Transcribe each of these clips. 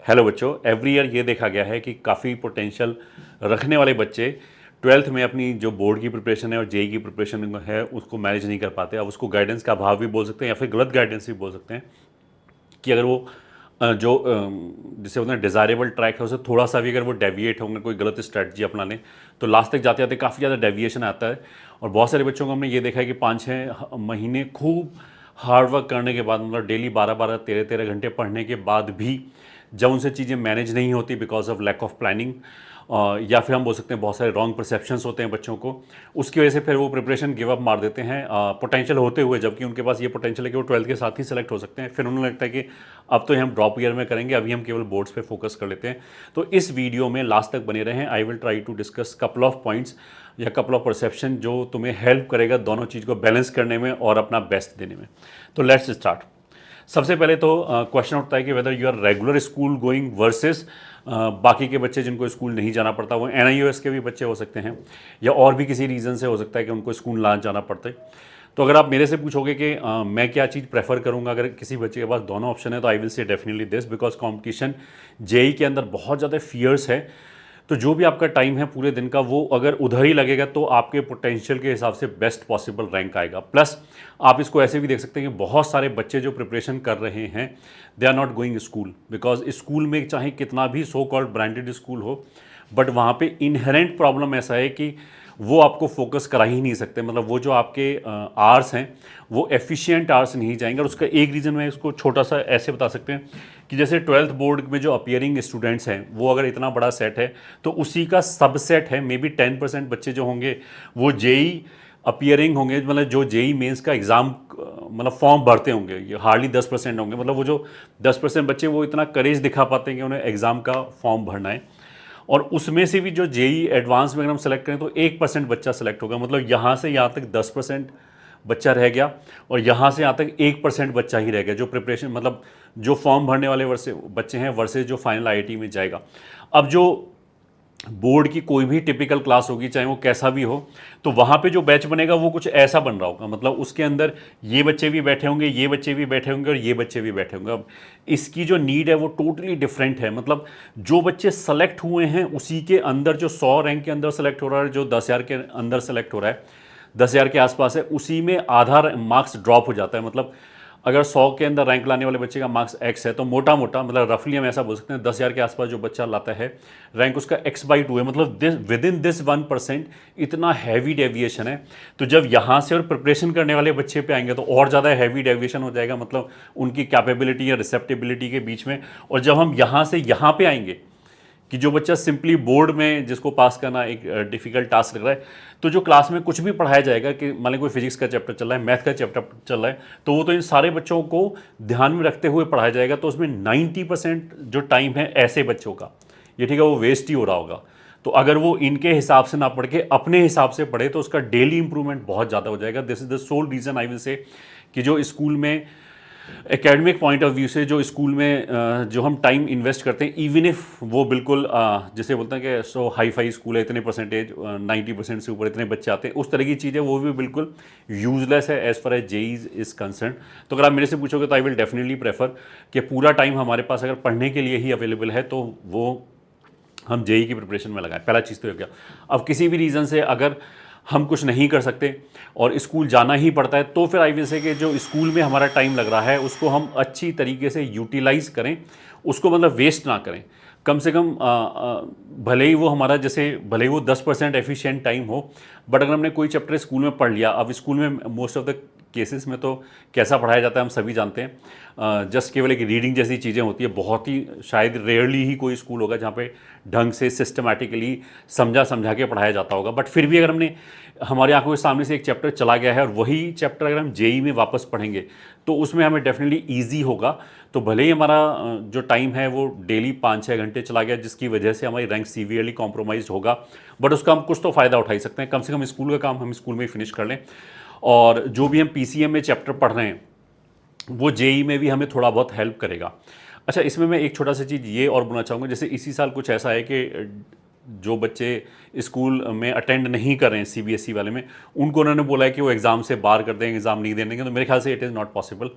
Hello बच्चों, every year ये देखा गया है कि काफ़ी पोटेंशियल रखने वाले बच्चे ट्वेल्थ में अपनी जो बोर्ड की प्रिपरेशन है और जेई की प्रिपरेशन है उसको मैनेज नहीं कर पाते। अब उसको गाइडेंस का अभाव भी बोल सकते हैं या फिर गलत गाइडेंस भी बोल सकते हैं कि अगर वो जिसे बोलते हैं डिज़ायरेबल ट्रैक है उसे थोड़ा सा भी अगर वो डेविएट होंगे, कोई गलत स्ट्रैटेजी अपना लें तो लास्ट तक जाते जाते काफ़ी ज़्यादा डेविएशन आता है। और बहुत सारे बच्चों को हमने ये देखा है कि 5-6 महीने खूब हार्ड वर्क करने के बाद, मतलब डेली 12-12 13-13 घंटे पढ़ने के बाद भी जब उनसे चीज़ें मैनेज नहीं होती because of lack of planning, या फिर हम बोल सकते हैं बहुत सारे रॉन्ग परसेप्शंस होते हैं बच्चों को, उसकी वजह से फिर वो प्रिपरेशन गिव अप मार देते हैं पोटेंशियल होते हुए, जबकि उनके पास ये पोटेंशियल है कि वो ट्वेल्थ के साथ ही सेलेक्ट हो सकते हैं। फिर उन्हें लगता है कि अब तो हम ड्रॉप ईयर में करेंगे, अभी हम केवल बोर्ड्स पे फोकस कर लेते हैं। तो इस वीडियो में लास्ट तक बने रहें। I will try to discuss couple of points या कपल ऑफ परसेप्शन जो तुम्हें हेल्प करेगा दोनों चीज़ को बैलेंस करने में और अपना बेस्ट देने में। तो लेट्स स्टार्ट। सबसे पहले तो क्वेश्चन उठता है कि whether you are regular school going versus बाकी के बच्चे जिनको स्कूल नहीं जाना पड़ता। वो एनआईओएस के भी बच्चे हो सकते हैं या और भी किसी रीज़न से हो सकता है कि उनको स्कूल ना जाना पड़ता है। तो अगर आप मेरे से पूछोगे कि मैं क्या चीज़ प्रेफर करूंगा अगर किसी बच्चे के पास दोनों ऑप्शन है, तो I will say definitely this, because competition JEE के अंदर बहुत ज़्यादा फियर्स है। तो जो भी आपका टाइम है पूरे दिन का वो अगर उधर ही लगेगा तो आपके पोटेंशियल के हिसाब से बेस्ट पॉसिबल रैंक आएगा। प्लस आप इसको ऐसे भी देख सकते हैं कि बहुत सारे बच्चे जो प्रिपरेशन कर रहे हैं they are not going school, because school में चाहे कितना भी सो कॉल्ड ब्रांडेड स्कूल हो, बट वहाँ पे इनहेरेंट प्रॉब्लम ऐसा है कि वो आपको फोकस करा ही नहीं सकते। मतलब वो जो आपके आर्स हैं वो एफिशिएंट आर्स नहीं जाएंगे। और उसका एक रीज़न मैं इसको छोटा सा ऐसे बता सकते हैं कि जैसे ट्वेल्थ बोर्ड में जो अपियरिंग स्टूडेंट्स हैं वो अगर इतना बड़ा सेट है तो उसी का सबसेट है, मे बी 10% बच्चे जो होंगे वो जेई अपियरिंग होंगे, मतलब जो जेई मेंस का एग्ज़ाम मतलब फॉर्म भरते होंगे, ये हार्डली 10% होंगे। मतलब वो जो 10% बच्चे वो इतना करेज दिखा पाते हैं कि उन्हें एग्ज़ाम का फॉर्म भरना है। और उसमें से भी जो जेई एडवांस में अगर हम सेलेक्ट करें तो 1% बच्चा सेलेक्ट होगा। मतलब यहाँ से यहाँ तक 10% बच्चा रह गया और यहाँ से यहाँ तक 1% बच्चा ही रह गया जो प्रिपरेशन, मतलब जो फॉर्म भरने वाले वर्षे बच्चे हैं वर्सेज जो फाइनल आईआईटी में जाएगा। अब जो बोर्ड की कोई भी टिपिकल क्लास होगी चाहे वो कैसा भी हो, तो वहाँ पे जो बैच बनेगा वो कुछ ऐसा बन रहा होगा। मतलब उसके अंदर ये बच्चे भी बैठे होंगे, ये बच्चे भी बैठे होंगे और ये बच्चे भी बैठे होंगे। अब इसकी जो नीड है वो टोटली डिफरेंट है। मतलब जो बच्चे सेलेक्ट हुए हैं उसी के अंदर जो 100 रैंक के अंदर सेलेक्ट हो रहा है, जो 10,000 के अंदर सेलेक्ट हो रहा है, 10,000 के आसपास है, उसी में आधा मार्क्स ड्रॉप हो जाता है। मतलब अगर 100 के अंदर रैंक लाने वाले बच्चे का मार्क्स एक्स है तो मोटा मोटा मतलब रफली हम ऐसा बोल सकते हैं 10,000 के आसपास जो बच्चा लाता है रैंक उसका x/2 है। मतलब विद इन दिस 1% इतना हैवी डेविएशन है। तो जब यहाँ से और प्रिपरेशन करने वाले बच्चे पे आएंगे तो और ज़्यादा हैवी डेविएशन हो जाएगा, मतलब उनकी कैपेबिलिटी या रिसेप्टिबिलिटी के बीच में। और जब हम यहाँ से यहाँ पे आएंगे कि जो बच्चा सिंपली बोर्ड में जिसको पास करना एक डिफिकल्ट टास्क लग रहा है, तो जो क्लास में कुछ भी पढ़ाया जाएगा कि मान लीजिए कोई फिजिक्स का चैप्टर चल रहा है, मैथ का चैप्टर चल रहा है, तो वो तो इन सारे बच्चों को ध्यान में रखते हुए पढ़ाया जाएगा। तो उसमें 90% जो टाइम है ऐसे बच्चों का, ये ठीक है, वो वेस्ट ही हो रहा होगा। तो अगर वो इनके हिसाब से ना पढ़ के अपने हिसाब से पढ़े तो उसका डेली इंप्रूवमेंट बहुत ज़्यादा हो जाएगा। This is the soul reason I will से कि जो स्कूल में एकेडमिक पॉइंट ऑफ व्यू से जो स्कूल में जो हम टाइम इन्वेस्ट करते हैं, इवन इफ वो बिल्कुल जैसे बोलते हैं कि सो हाई फाई स्कूल है, इतने परसेंटेज 90% से ऊपर इतने बच्चे आते हैं, उस तरह की चीज़ें वो भी बिल्कुल यूजलेस है as far as JEE is concern. तो अगर आप मेरे से पूछोगे तो आई विल डेफिनेटली प्रेफर कि पूरा टाइम हमारे पास अगर पढ़ने के लिए ही अवेलेबल है तो वो हम जेई की प्रिपरेशन में लगाएं। पहला चीज़ तो ये हो गया। अब किसी भी रीज़न से अगर हम कुछ नहीं कर सकते और स्कूल जाना ही पड़ता है तो फिर आई विल से कि जो स्कूल में हमारा टाइम लग रहा है उसको हम अच्छी तरीके से यूटिलाइज करें, उसको मतलब वेस्ट ना करें। कम से कम भले ही वो हमारा जैसे भले ही वो 10% एफिशिएंट टाइम हो, बट अगर हमने कोई चैप्टर स्कूल में पढ़ लिया, अब स्कूल में मोस्ट ऑफ द केसेस में तो कैसा पढ़ाया जाता है हम सभी जानते हैं, जस्ट केवल एक रीडिंग जैसी चीज़ें होती है। बहुत ही शायद रेयरली ही कोई स्कूल होगा जहाँ पे ढंग से सिस्टमैटिकली समझा समझा के पढ़ाया जाता होगा। बट फिर भी अगर हमने हमारे आंखों के सामने से एक चैप्टर चला गया है और वही चैप्टर अगर हम जेई में वापस पढ़ेंगे तो उसमें हमें डेफिनेटली ईजी होगा। तो भले ही हमारा जो टाइम है वो डेली 5-6 घंटे चला गया जिसकी वजह से हमारी रैंक सीवियरली कॉम्प्रोमाइज होगा, बट उसका हम कुछ तो फ़ायदा उठा ही सकते हैं। कम से कम स्कूल का काम हम स्कूल में ही फिनिश कर लें और जो भी हम पीसीएम में चैप्टर पढ़ रहे हैं वो जेई में भी हमें थोड़ा बहुत हेल्प करेगा। अच्छा, इसमें मैं एक छोटा सा चीज़ ये और बोलना चाहूँगा, जैसे इसी साल कुछ ऐसा है कि जो बच्चे स्कूल में अटेंड नहीं कर रहे हैं सीबीएसई वाले में, उनको उन्होंने बोला है कि वो एग्ज़ाम से बाहर कर देंगे, एग्ज़ाम नहीं देने के। तो मेरे ख्याल से इट इज़ नॉट पॉसिबल।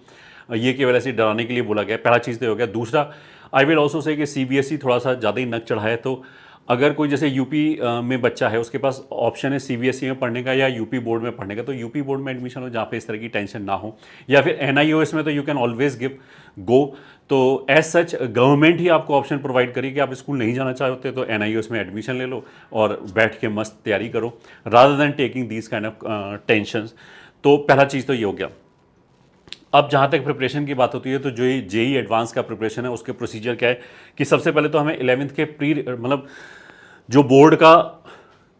ये केवल ऐसे डराने के लिए बोला गया। पहला चीज़ तो हो गया। दूसरा, आई विल ऑल्सो से कि सीबीएसई थोड़ा सा ज़्यादा ही नक चढ़ा है। तो अगर कोई जैसे यूपी में बच्चा है, उसके पास ऑप्शन है सीबीएसई में पढ़ने का या यूपी बोर्ड में पढ़ने का, तो यूपी बोर्ड में एडमिशन हो जहाँ पे इस तरह की टेंशन ना हो, या फिर एनआईओएस में तो यू कैन ऑलवेज गिव गो। तो एज सच गवर्नमेंट ही आपको ऑप्शन प्रोवाइड करेगी कि आप स्कूल नहीं जाना चाहते तो एनआईओएस में एडमिशन ले लो और बैठ के मस्त तैयारी करो, rather than taking these kind of tensions. तो पहला चीज़ तो ये हो गया। अब जहाँ तक प्रिपरेशन की बात होती है, तो जो ये जेई एडवांस का प्रिपरेशन है उसके प्रोसीजर क्या है कि सबसे पहले तो हमें 11th के मतलब जो बोर्ड का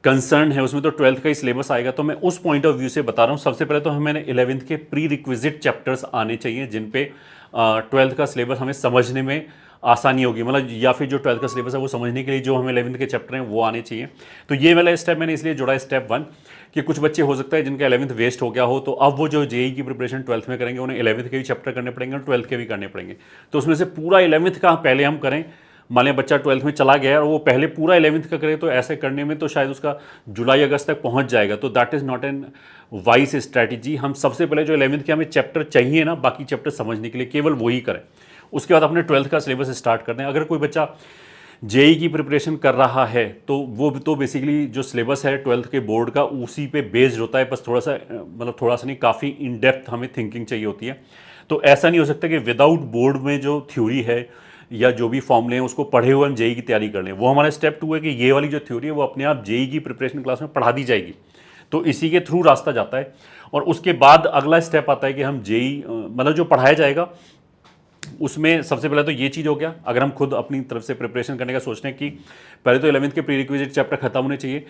कंसर्न है उसमें तो 12th का ही सिलेबस आएगा, तो मैं उस पॉइंट ऑफ व्यू से बता रहा हूँ। सबसे पहले तो हमें 11th के प्री रिक्विजिट चैप्टर्स आने चाहिए जिन पे 12th का सिलेबस हमें समझने में आसानी होगी, मतलब या फिर जो 12th का सिलेबस है वो समझने के लिए जो हमें 11th के चैप्टर हैं वो आने चाहिए। तो ये वाला स्टेप मैंने इसलिए जोड़ा है स्टेप 1 कि कुछ बच्चे हो सकता है जिनका 11th वेस्ट हो गया हो, तो अब वो जो जेई की प्रिपरेशन 12th में करेंगे उन्हें 11th के भी चैप्टर करने पड़ेंगे और 12th के भी करने पड़ेंगे। तो उसमें से पूरा 11th का पहले हम करें। मान लिया बच्चा 12th में चला गया और वो पहले पूरा 11th का करे, तो ऐसे करने में तो शायद उसका जुलाई अगस्त तक पहुंच जाएगा, तो that is not an wise strategy. हम सबसे पहले जो 11th के हमें चैप्टर चाहिए ना बाकी चैप्टर समझने के लिए, केवल वही करें। उसके बाद अपने 12th का सिलेबस स्टार्ट कर दें। अगर कोई बच्चा जेई की प्रिपरेशन कर रहा है तो वो तो बेसिकली जो सिलेबस है 12th के बोर्ड का उसी पे बेस्ड होता है, बस थोड़ा सा मतलब थोड़ा सा नहीं, काफ़ी इन डेप्थ हमें थिंकिंग चाहिए होती है। तो ऐसा नहीं हो सकता कि विदाउट बोर्ड में जो थ्योरी है या जो भी फॉर्मूले हैं उसको पढ़े हुए हम जेई की तैयारी कर लें। वो हमारा स्टेप 2 है कि ये वाली जो थ्योरी है वो अपने आप जेई की प्रिपरेशन क्लास में पढ़ा दी जाएगी, तो इसी के थ्रू रास्ता जाता है। और उसके बाद अगला स्टेप आता है कि हम जेई मतलब जो पढ़ाया जाएगा उसमें सबसे पहले तो ये चीज़ हो गया। अगर हम खुद अपनी तरफ से प्रिपरेशन करने का सोचते हैं कि पहले तो 11th के प्री रिक्विजिट चैप्टर खत्म होने चाहिए।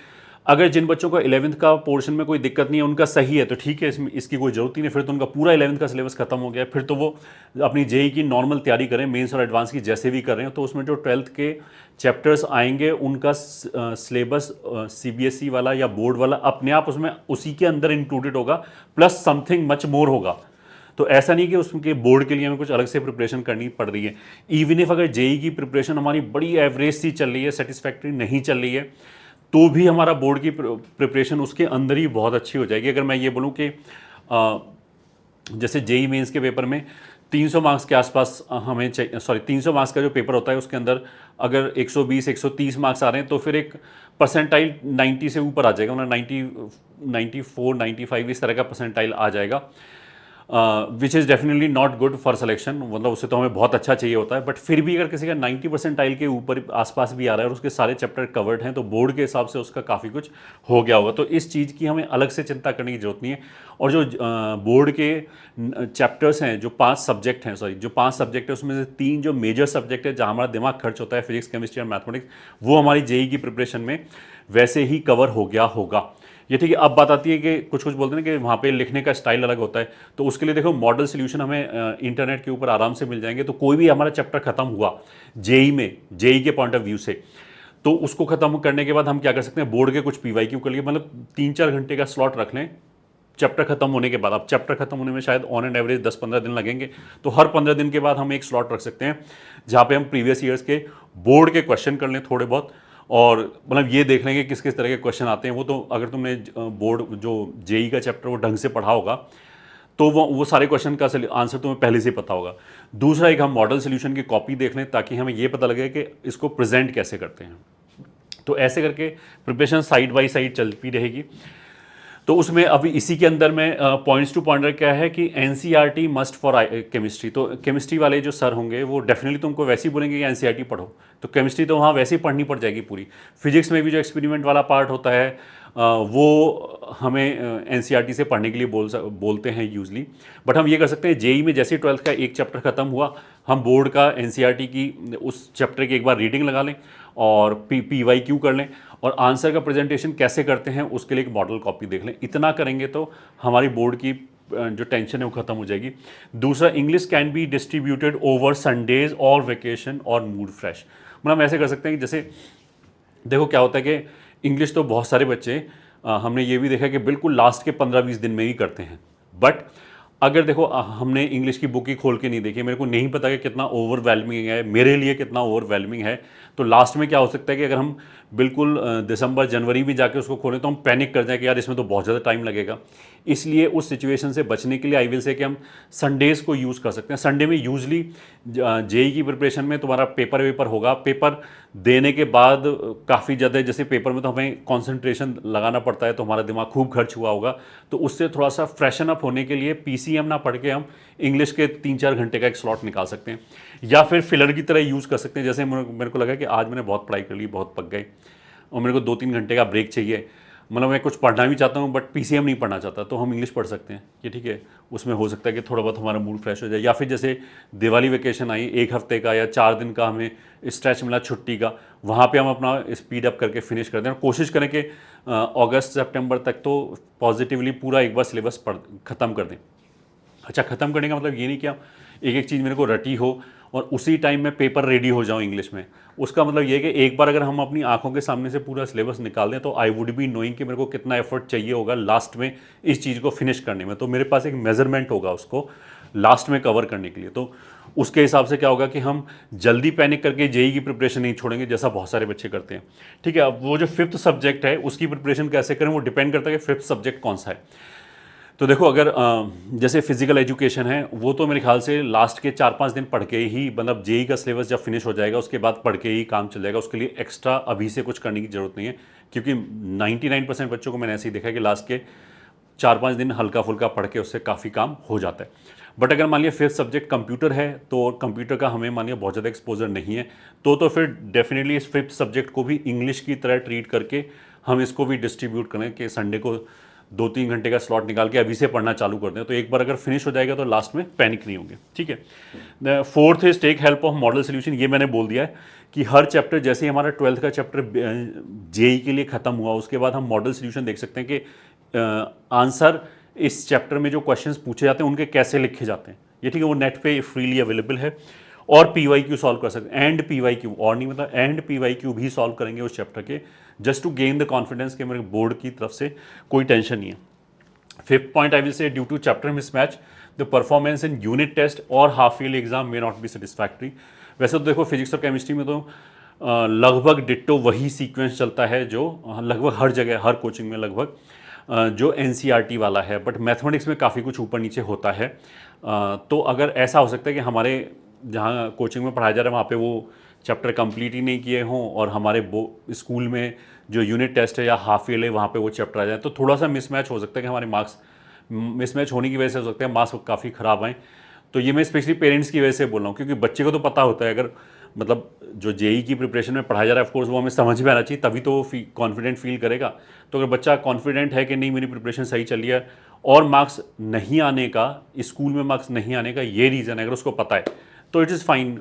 अगर जिन बच्चों को 11th का पोर्शन में कोई दिक्कत नहीं है, उनका सही है, तो ठीक है, इसमें इसकी कोई जरूरत ही नहीं, फिर तो उनका पूरा 11th का सिलेबस खत्म हो गया। फिर तो वो अपनी जेई की नॉर्मल तैयारी करें, मेंस और एडवांस की जैसे भी कर रहे हैं। तो उसमें जो 12th के चैप्टर्स आएंगे उनका सिलेबस सीबीएसई वाला या बोर्ड वाला अपने आप उसमें उसी के अंदर इंक्लूडेड होगा, प्लस समथिंग मच मोर होगा। तो ऐसा नहीं कि उसके बोर्ड के लिए हमें कुछ अलग से प्रिपरेशन करनी पड़ रही है। इवन इफ अगर जेई की प्रिपरेशन हमारी बड़ी एवरेज सी चल रही है, सेटिस्फैक्ट्री नहीं चल रही है, तो भी हमारा बोर्ड की प्रिपरेशन उसके अंदर ही बहुत अच्छी हो जाएगी। अगर मैं ये बोलूँ कि जैसे जेई मेंस के पेपर में 300 मार्क्स के आसपास हमें चाहिए, 300 मार्क्स का जो पेपर होता है उसके अंदर अगर 120 130 मार्क्स आ रहे हैं तो फिर एक परसेंटाइल 90 से ऊपर आ जाएगा, मतलब 94 95 इस तरह का परसेंटाइल आ जाएगा, which is definitely not good for selection. मतलब उससे तो हमें बहुत अच्छा चाहिए होता है, बट फिर भी अगर किसी का 90 परसेंटाइल के ऊपर आसपास भी आ रहा है और उसके सारे चैप्टर कवर्ड हैं, तो बोर्ड के हिसाब से उसका काफ़ी कुछ हो गया होगा। तो इस चीज़ की हमें अलग से चिंता करने की जरूरत नहीं है। और जो बोर्ड के चैप्टर्स हैं, जो 5 सब्जेक्ट हैं, जो 5 सब्जेक्ट है उसमें से 3 जो मेजर सब्जेक्ट है जहाँ हमारा दिमाग खर्च होता है, फिजिक्स केमिस्ट्री और मैथमेटिक्स, वो हमारी जेई की प्रिपरेशन में वैसे ही कवर हो गया होगा। ये ठीक है। अब बात आती है कि कुछ बोलते हैं कि वहाँ पे लिखने का स्टाइल अलग होता है, तो उसके लिए देखो मॉडल सोल्यूशन हमें इंटरनेट के ऊपर आराम से मिल जाएंगे। तो कोई भी हमारा चैप्टर खत्म हुआ जेई में, जेई के पॉइंट ऑफ व्यू से, तो उसको खत्म करने के बाद हम क्या कर सकते हैं, बोर्ड के कुछ पीवाईक्यू कर लिए, मतलब 3-4 घंटे का स्लॉट रख लें चैप्टर खत्म होने के बाद। अब चैप्टर खत्म होने में शायद ऑन एंड एवरेज 10-15 दिन लगेंगे, तो हर 15 दिन के बाद हम एक स्लॉट रख सकते हैं जहाँ पे हम प्रीवियस ईयर्स के बोर्ड के क्वेश्चन कर लें थोड़े बहुत, और मतलब ये देख लेंगे किस किस तरह के क्वेश्चन आते हैं। वो तो अगर तुमने बोर्ड जो जेई का चैप्टर वो ढंग से पढ़ा होगा तो वो सारे क्वेश्चन का आंसर तुम्हें पहले से पता होगा। दूसरा, एक हम मॉडल सोल्यूशन की कॉपी देख लें ताकि हमें ये पता लगे कि इसको प्रेजेंट कैसे करते हैं। तो ऐसे करके प्रिपरेशन साइड बाई साइड चलती रहेगी। तो उसमें अभी इसी के अंदर में पॉइंट्स टू पॉइंटर क्या है कि एनसीईआरटी मस्ट फॉर केमिस्ट्री। तो केमिस्ट्री वाले जो सर होंगे वो डेफिनेटली तुमको वैसे ही बोलेंगे कि एनसीईआरटी पढ़ो, तो केमिस्ट्री तो वहाँ वैसे ही पढ़नी पड़ जाएगी पूरी। फिजिक्स में भी जो एक्सपेरिमेंट वाला पार्ट होता है वो हमें एनसीईआरटी से पढ़ने के लिए बोलते हैं यूजली। बट हम ये कर सकते हैं, जेई में जैसे 12th का एक चैप्टर खत्म हुआ, हम बोर्ड का एनसीईआरटी की उस चैप्टर की एक बार रीडिंग लगा लें और पीवाईक्यू कर लें, और आंसर का प्रेजेंटेशन कैसे करते हैं उसके लिए एक मॉडल कॉपी देख लें। इतना करेंगे तो हमारी बोर्ड की जो टेंशन है वो खत्म हो जाएगी। दूसरा, English can be distributed over Sundays और वेकेशन और मूड फ्रेश। मतलब हम ऐसे कर सकते हैं कि जैसे देखो क्या होता है कि इंग्लिश तो बहुत सारे बच्चे हमने ये भी देखा कि बिल्कुल लास्ट के 15-20 दिन में ही करते हैं। बट अगर देखो हमने इंग्लिश की बुक ही खोल के नहीं देखी, मेरे को नहीं पता कि कितना ओवरवेलमिंग है, मेरे लिए कितना ओवरवेलमिंग है, तो लास्ट में क्या हो सकता है कि अगर हम बिल्कुल दिसंबर जनवरी भी जाके उसको खोलें तो हम पैनिक कर जाए कि यार इसमें तो बहुत ज़्यादा टाइम लगेगा। इसलिए उस सिचुएशन से बचने के लिए आई विल से कि हम संडेज़ को यूज़ कर सकते हैं। संडे में यूजली जेई की प्रिपरेशन में तुम्हारा पेपर वेपर होगा, पेपर देने के बाद काफ़ी ज़्यादा, जैसे पेपर में तो हमें कॉन्सेंट्रेशन लगाना पड़ता है, तो हमारा दिमाग खूब खर्च हुआ होगा, तो उससे थोड़ा सा फ्रेशन अप होने के लिए पीसीएम ना पढ़ के हम इंग्लिश के 3-4 घंटे का एक स्लॉट निकाल सकते हैं, या फिर फिलर की तरह यूज़ कर सकते हैं। जैसे मेरे को लगा कि आज मैंने बहुत पढ़ाई कर ली, बहुत पक गए और मेरे को 2-3 घंटे का ब्रेक चाहिए, मतलब मैं कुछ पढ़ना भी चाहता हूँ बट पीसीएम नहीं पढ़ना चाहता, तो हम इंग्लिश पढ़ सकते हैं कि ठीक है, उसमें हो सकता है कि थोड़ा बहुत हमारा मूड फ्रेश हो जाए। या फिर जैसे दिवाली वेकेशन आई, 1 हफ्ते का या 4 दिन का हमें स्ट्रेच मिला छुट्टी का, वहाँ पे हम अपना स्पीड अप करके फिनिश कर दें और कोशिश करें कि अगस्त सितंबर तक तो पॉजिटिवली पूरा एक बार सिलेबस पढ़ ख़त्म कर दें। अच्छा, ख़त्म करने का मतलब ये नहीं कि आप एक एक चीज़ मेरे को रटी हो और उसी टाइम में पेपर रेडी हो जाऊँ इंग्लिश में। उसका मतलब ये है कि एक बार अगर हम अपनी आंखों के सामने से पूरा सिलेबस निकाल दें तो आई वुड बी नोइंग कि मेरे को कितना एफर्ट चाहिए होगा लास्ट में इस चीज़ को फिनिश करने में। तो मेरे पास एक मेजरमेंट होगा उसको लास्ट में कवर करने के लिए। तो उसके हिसाब से क्या होगा कि हम जल्दी पैनिक करके जेई की प्रिपरेशन नहीं छोड़ेंगे, जैसा बहुत सारे बच्चे करते हैं। ठीक है, अब वो जो 5th सब्जेक्ट है उसकी प्रिपरेशन कैसे करें वो डिपेंड करता है कि 5th सब्जेक्ट कौन सा है। तो देखो, अगर जैसे फिजिकल एजुकेशन है वो तो मेरे ख्याल से लास्ट के 4-5 दिन पढ़ के ही, मतलब जेई का सिलेबस जब फिनिश हो जाएगा उसके बाद पढ़ के ही काम चल जाएगा, उसके लिए एक्स्ट्रा अभी से कुछ करने की ज़रूरत नहीं है, क्योंकि 99% बच्चों को मैंने ऐसे ही देखा है कि लास्ट के 4-5 दिन हल्का फुल्का पढ़ के उससे काफ़ी काम हो जाता है। बट अगर मान लिया 5th सब्जेक्ट कंप्यूटर है तो कंप्यूटर का हमें मान लिया बहुत ज़्यादा एक्सपोजर नहीं है, तो फिर डेफिनेटली इस 5th सब्जेक्ट को भी इंग्लिश की तरह ट्रीट करके हम इसको भी डिस्ट्रीब्यूट करें कि संडे को 2-3 घंटे का स्लॉट निकाल के अभी से पढ़ना चालू कर दें, तो एक बार अगर फिनिश हो जाएगा तो लास्ट में पैनिक नहीं होंगे। ठीक है। 4th is take help of model solution. ये मैंने बोल दिया है कि हर चैप्टर, जैसे ही हमारा 12th का चैप्टर जेई के लिए खत्म हुआ उसके बाद हम मॉडल सोल्यूशन देख सकते हैं कि आंसर इस चैप्टर में जो क्वेश्चंस पूछे जाते हैं उनके कैसे लिखे जाते हैं। ये ठीक है, वो नेट पे फ्रीली अवेलेबल है। और पीवाईक्यू सॉल्व कर सकते हैं, एंड पीवाईक्यू, और नहीं मतलब एंड पीवाईक्यू भी सॉल्व करेंगे उस चैप्टर के, just to gain the confidence कि मेरे बोर्ड की तरफ से कोई टेंशन नहीं है। 5th point I will say, due to chapter mismatch the performance in unit test और half yearly exam may not be satisfactory. वैसे तो देखो फिजिक्स और केमिस्ट्री में तो लगभग डिट्टो वही सीक्वेंस चलता है जो लगभग हर जगह, हर कोचिंग में लगभग जो एनसीईआरटी वाला है, बट मैथमेटिक्स में काफ़ी कुछ ऊपर नीचे होता है। तो अगर ऐसा हो सकता है कि हमारे जहाँ कोचिंग में पढ़ाया जा रहा है वहाँ पे वो चैप्टर कंप्लीट ही नहीं किए हों और हमारे स्कूल में जो यूनिट टेस्ट है या हाफ ईयर है वहाँ पे वो चैप्टर आ जाए, तो थोड़ा सा मिसमैच हो सकता है कि हमारे मार्क्स मिसमैच होने की वजह से हो सकता है मार्क्स काफ़ी ख़राब आएँ। तो ये मैं स्पेशली पेरेंट्स की वजह से बोल रहा हूँ, क्योंकि बच्चे को तो पता होता है, अगर मतलब जो जेई की प्रिपरेशन में पढ़ाया जा रहा है ऑफकोर्स वो हमें समझ में आना चाहिए, तभी तो वो कॉन्फिडेंट फील करेगा। तो अगर बच्चा कॉन्फिडेंट है कि नहीं मेरी प्रिपरेशन सही चल रही है और मार्क्स नहीं आने का, स्कूल में मार्क्स नहीं आने का ये रीज़न है, अगर उसको पता है तो it is fine,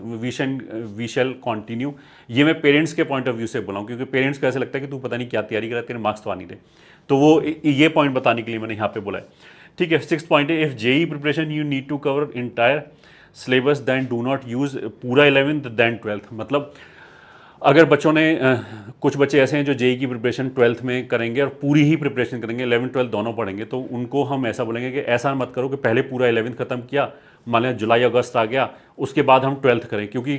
we shall continue. ये मैं पेरेंट्स के पॉइंट ऑफ व्यू से बोला हूँ, क्योंकि पेरेंट्स को ऐसा लगता है कि तू पता नहीं क्या तैयारी कर रहा है, तेरे मार्क्स तो आ नहीं रहे। तो वो ये पॉइंट बताने के लिए मैंने यहाँ पे बोला है। ठीक है। 6th पॉइंट है, if JEE preparation you need to cover entire syllabus then do not use पूरा 11th देन 12th। मतलब अगर बच्चों ने कुछ बच्चे ऐसे हैं जो जेई की प्रिपरेशन 12th में करेंगे और पूरी ही प्रिपरेशन करेंगे, 11th 12th दोनों पढ़ेंगे, तो उनको हम ऐसा बोलेंगे कि ऐसा मत करो कि पहले पूरा 11th ख़त्म किया, मान लिया जुलाई अगस्त आ गया, उसके बाद हम 12th करें, क्योंकि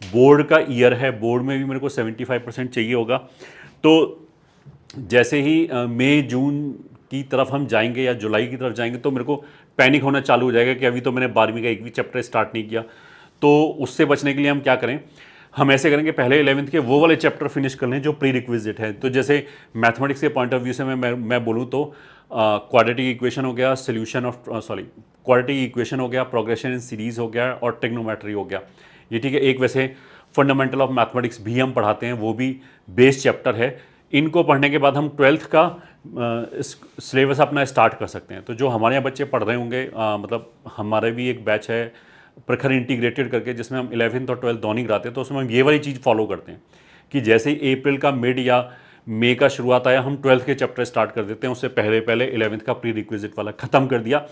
बोर्ड का ईयर है, बोर्ड में भी मेरे को 75% चाहिए होगा। तो जैसे ही मई जून की तरफ हम जाएंगे या जुलाई की तरफ जाएंगे तो मेरे को पैनिक होना चालू हो जाएगा कि अभी तो मैंने 12वीं का एक भी चैप्टर स्टार्ट नहीं किया। तो उससे बचने के लिए हम क्या करें, हम ऐसे करेंगे पहले 11th के वो वाले चैप्टर फिनिश कर लें जो प्री रिक्विजिट है। तो जैसे मैथमेटिक्स के पॉइंट ऑफ व्यू से मैं बोलूँ तो क्वाड्रेटिक इक्वेशन हो गया, सोल्यूशन ऑफ क्वाड्रेटिक इक्वेशन हो गया, प्रोग्रेशन इन सीरीज हो गया और ट्रिग्नोमेट्री हो गया। ये ठीक है। एक वैसे फंडामेंटल ऑफ मैथमेटिक्स भी हम पढ़ाते हैं, वो भी बेस चैप्टर है। इनको पढ़ने के बाद हम 12th का सिलेबस अपना स्टार्ट कर सकते हैं। तो जो हमारे यहाँ बच्चे पढ़ रहे होंगे, मतलब हमारे भी एक बैच है प्रखर इंटीग्रेटेड करके, जिसमें हम 11th और 12th दोनों कराते हैं, तो उसमें हम ये वाली चीज़ फॉलो करते हैं कि जैसे ही अप्रैल का मिड या मई का शुरुआत आया हम 12th के चैप्टर स्टार्ट कर देते हैं, उससे पहले पहले 11th का प्री रिक्विजिट वाला ख़त्म कर दिया,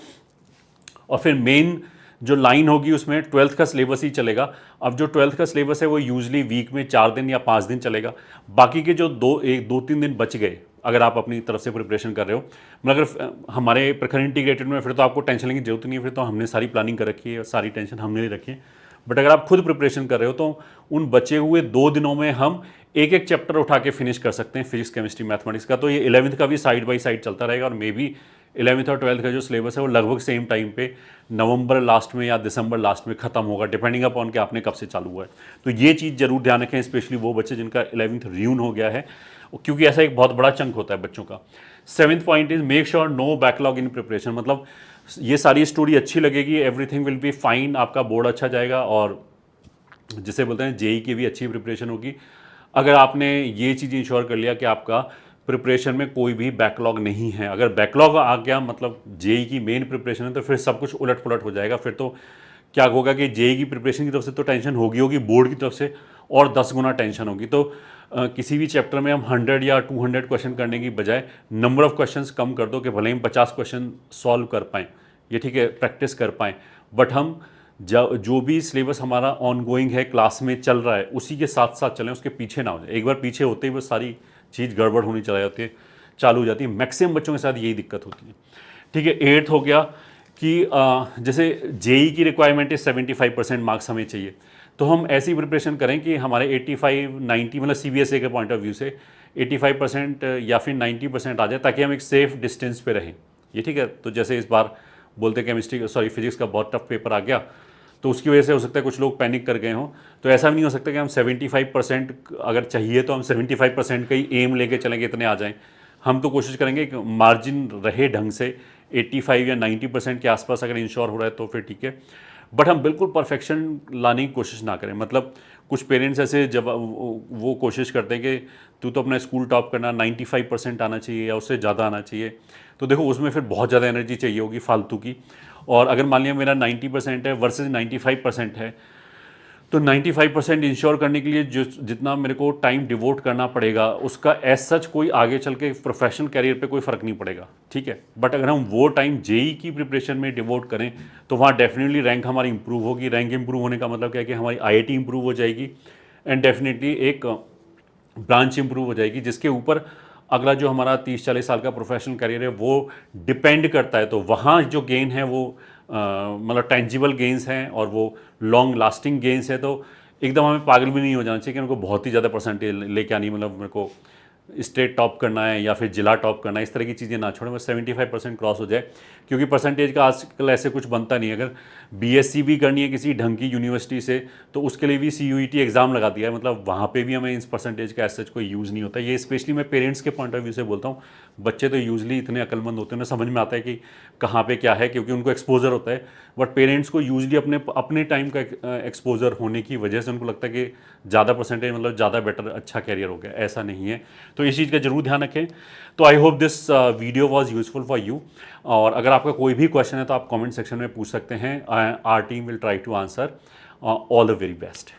और फिर मेन जो लाइन होगी उसमें 12th का सिलेबस ही चलेगा। अब जो 12th का सिलेबस है वो यूजली वीक में 4 दिन या 5 दिन चलेगा। बाकी के जो 2-3 दिन बच गए, अगर आप अपनी तरफ से प्रिपरेशन कर रहे हो, मगर अगर हमारे प्रखर इंटीग्रेटेड में फिर तो आपको टेंशन लेने की जरूरत नहीं है, फिर तो हमने सारी प्लानिंग कर रखी है, सारी टेंशन हमने ले रखी है। बट अगर आप खुद प्रिपरेशन कर रहे हो तो उन बचे हुए 2 दिनों में हम एक चैप्टर उठा के फिनिश कर सकते हैं फिजिक्स केमिस्ट्री मैथमेटिक्स का। तो ये 11th का भी साइड बाई साइड चलता रहेगा और मे बी 11th और 12th का जो सिलेबस है वो लगभग सेम टाइम पे नवंबर लास्ट में या दिसंबर लास्ट में ख़त्म होगा, डिपेंडिंग अपॉन कि आपने कब से चालू हुआ है। तो ये चीज़ ज़रूर ध्यान रखें, स्पेशली वो बच्चे जिनका 11th रियून हो गया है, क्योंकि ऐसा एक बहुत बड़ा चंक होता है बच्चों का। 7th point is make sure no backlog in preparation, मतलब ये सारी स्टोरी अच्छी लगेगी, एवरीथिंग विल बी फाइन, आपका बोर्ड अच्छा जाएगा और जिसे बोलते हैं जेई की भी अच्छी प्रिपरेशन होगी अगर आपने ये चीज़ इंश्योर कर लिया कि आपका प्रिपरेशन में कोई भी बैकलॉग नहीं है। अगर बैकलॉग आ गया मतलब जेई की मेन प्रिपरेशन है तो फिर सब कुछ उलट पुलट हो जाएगा। फिर तो क्या होगा कि जेई की प्रिपरेशन की तरफ से तो टेंशन होगी होगी, बोर्ड की तरफ से और 10 गुना टेंशन होगी। तो किसी भी चैप्टर में हम 100 या 200 क्वेश्चन करने की बजाय नंबर ऑफ क्वेश्चंस कम कर दो कि भले ही हम 50 क्वेश्चन सॉल्व कर पाएँ, ये ठीक है, प्रैक्टिस कर पाएँ, बट हम जो भी सिलेबस हमारा ऑन गोइंग है, क्लास में चल रहा है, उसी के साथ साथ चलें, उसके पीछे ना हो जाए। एक बार पीछे होते ही वो सारी चीज़ गड़बड़ होनी चला जाती है, चालू हो जाती है। मैक्सिमम बच्चों के साथ यही दिक्कत होती है। ठीक है, 8th हो गया कि जैसे जेई की रिक्वायरमेंट है 75% मार्क्स हमें चाहिए, तो हम ऐसी प्रिपरेशन करें कि हमारे 85-90 मतलब सीबीएसई के पॉइंट ऑफ व्यू से 85% या फिर 90% आ जाए, ताकि हम एक सेफ डिस्टेंस पे रहें। ये ठीक है। तो जैसे इस बार बोलते फिजिक्स का बहुत टफ पेपर आ गया, तो उसकी वजह से हो सकता है कुछ लोग पैनिक कर गए हों। तो ऐसा भी नहीं हो सकता कि हम 75% अगर चाहिए तो हम 75% का ही एम लेके चलें कि इतने आ जाएं। हम तो कोशिश करेंगे कि मार्जिन रहे ढंग से, 85 या 90% के आसपास अगर इंश्योर हो रहा है तो फिर ठीक है, बट हम बिल्कुल परफेक्शन लाने की कोशिश ना करें। मतलब कुछ पेरेंट्स ऐसे जब वो कोशिश करते हैं कि तू तो अपना स्कूल टॉप करना, 95% आना चाहिए या उससे ज़्यादा आना चाहिए, तो देखो उसमें फिर बहुत ज़्यादा एनर्जी चाहिए होगी फालतू की। और अगर मान लिया मेरा 90% है वर्सेस 95% है, तो 95% इंश्योर करने के लिए जितना मेरे को टाइम डिवोट करना पड़ेगा, उसका एज सच कोई आगे चल के प्रोफेशनल कैरियर पे कोई फ़र्क नहीं पड़ेगा। ठीक है, बट अगर हम वो टाइम जेई की प्रिपरेशन में डिवोट करें तो वहाँ डेफिनेटली रैंक हमारी इंप्रूव होगी। रैंक इंप्रूव होने का मतलब क्या है कि हमारी आईआईटी इंप्रूव हो जाएगी एंड डेफिनेटली एक ब्रांच इंप्रूव हो जाएगी, जिसके ऊपर अगला जो हमारा 30-40 साल का प्रोफेशनल करियर है वो डिपेंड करता है। तो वहाँ जो गेन है वो मतलब टेंजिबल गेन्स हैं और वो लॉन्ग लास्टिंग गेन्स है। तो एकदम हमें पागल भी नहीं हो जाना चाहिए कि मेरे को बहुत ही ज़्यादा परसेंटेज लेके आनी, मतलब मेरे को स्टेट टॉप करना है या फिर जिला टॉप करना है, इस तरह की चीज़ें ना छोड़ें, बस 75% क्रॉस हो जाए। क्योंकि परसेंटेज का आजकल ऐसे कुछ बनता नहीं है। अगर बीएससी भी करनी है किसी ढंग की यूनिवर्सिटी से तो उसके लिए भी सीयूईटी एग्ज़ाम लगा दिया है, मतलब वहाँ पे भी हमें इस परसेंटेज का ऐसा कोई यूज़ नहीं होता। ये स्पेशली मैं पेरेंट्स के पॉइंट ऑफ व्यू से बोलता हूँ। बच्चे तो यूजली इतने अक्लमंद होते हैं, उन्हें समझ में आता है कि कहाँ पे क्या है, क्योंकि उनको एक्सपोजर होता है। बट पेरेंट्स को यूजली अपने टाइम का एक्सपोजर होने की वजह से उनको लगता है कि ज़्यादा परसेंटेज मतलब ज़्यादा बेटर, अच्छा कैरियर हो गया। ऐसा नहीं है। तो इस चीज़ का जरूर ध्यान रखें। तो I hope this video was useful for you. और अगर आपका कोई भी क्वेश्चन है तो आप कमेंट सेक्शन में पूछ सकते हैं। Our team will try to answer. All the very best.